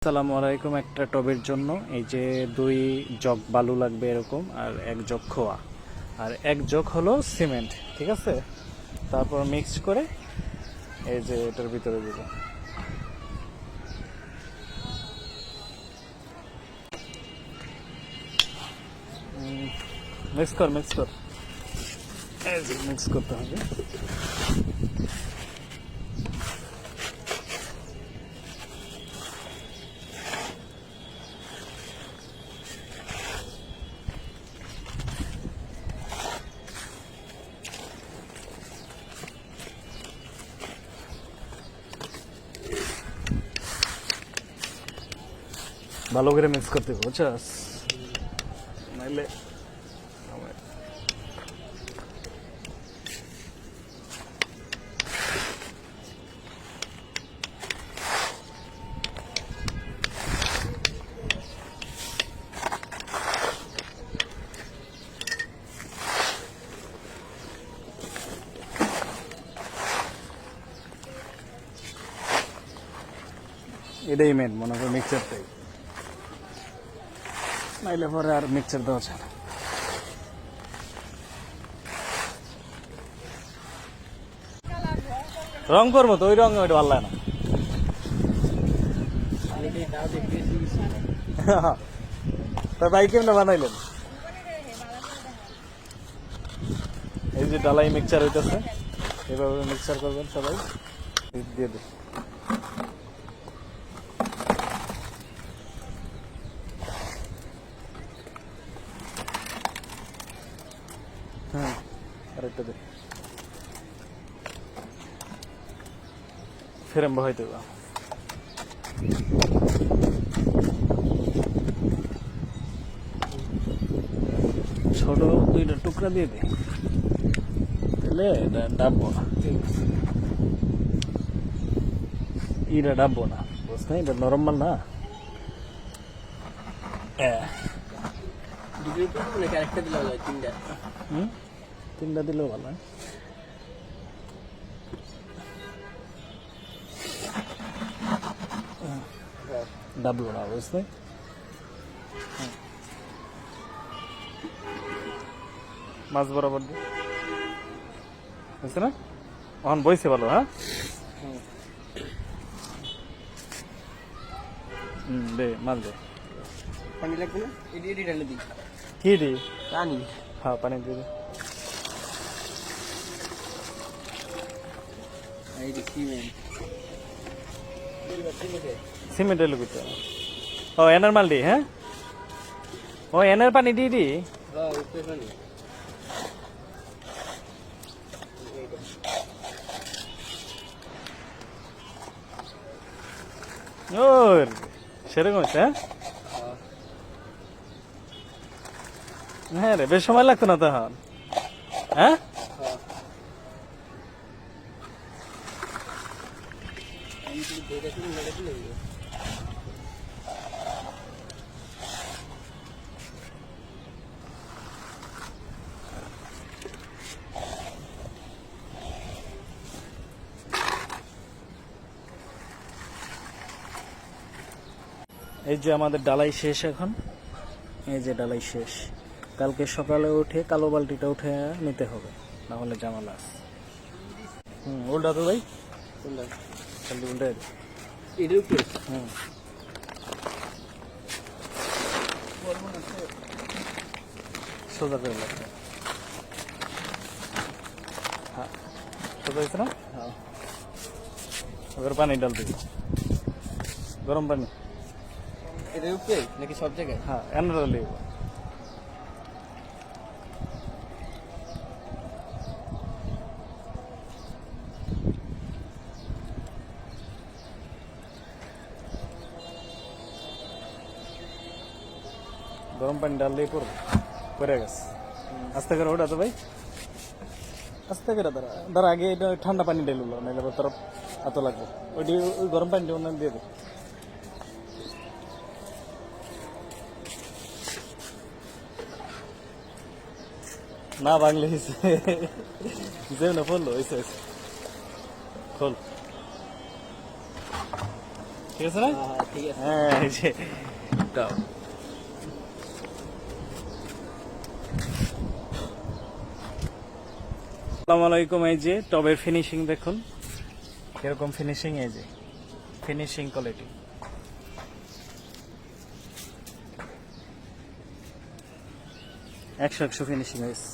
আসসালামু আলাইকুম। একটা টবের জন্য এই যে 2 জগ বালু লাগবে এরকম, আর 1 জগ খোয়া, আর 1 জগ হলো সিমেন্ট। ঠিক আছে, তারপর মিক্স করে এই যে এটার ভিতরে দিব। মিক্স কর এই যে মিক্স করতে হবে। ভালো করে মিক্স করতে হবে, বুঝছস? নাইলে এটাই মেন, মনে করো মিক্সারটাই, নাইলে পরে আর মিক্সার দেওয়া যায় না। রং করবো তো, ওই রং ওইটা ভালো লাগে না। তার ভাই কেমন বানাইলেন? এই যে ডালাই মিক্সচার হইতেছে, এভাবে মিক্সচার করবেন সবাই। দিয়ে দে, হ্যাঁ আরেকটা দে, ফেরেম বহাইতে হবে। ছোট 2টা টুকরা দিয়ে দে, তাহলে এটা ডাববো না, এটা ডাববো না, বুঝছ না? এটা নরম মাল না। তিনটা দিলেও ভালো হয়। ডাবলো না, বুঝতে? মাছ বরাবর দে, বুঝছে না? এখন বইছে ভালো। হ্যাঁ দে, মাছ দে। পানি লাগবে না? এটি ঢালে দিই। কি দি? পানি। হ্যাঁ পানি দিয়ে দে। এই যে সিমেন্ট। সিমেন্টের লুকিতে। ও এনার মাল দি। হ্যাঁ, ও এনার পানি দিয়ে দি। হ্যাঁ উপরে পানি। ওর সেরকম হচ্ছে। হ্যাঁ রে, বেশ সময় লাগতো না তখন। হ্যাঁ এই যে আমাদের ডালাই শেষ এখন। এই যে ডালাই শেষ, কালকে সকালে উঠে কালো বালতিটা উঠে নিতে হবে, না হলে জামালা আছে। উল্টা তো ভাই, খালি উল্টাই দে। এটার উপরে? সোজা করে লাগবে। হ্যাঁ সোজা হয়েছে না? হ্যাঁ। এবার পানি ডাল দিবি, গরম পানি। এটার উপরে নাকি সব জায়গায়? হ্যাঁ এনে ডালি। গরম পানি ডাল দিয়ে পরে গেছে। আস্তে করে ওটা তো ভাই, আস্তে করে দাঁড়া দাঁড়া, আগে এটা ঠান্ডা পানি ঢেলুলো, নাহলে তোর এত লাগবে। ওইটি ওই গরম পানিটা অন্য দিয়ে দে। না ভাঙলে যে না পড়লো হয়েছে, খোল। ঠিক আছে না? হ্যাঁ ঠিক আছে। হ্যাঁ এই যে টব। আসসালামু আলাইকুম। এই যে টবের ফিনিশিং দেখুন কিরকম ফিনিশিং, এই যে ফিনিশিং কোয়ালিটি। একশো ফিনিশিং হয়েছে।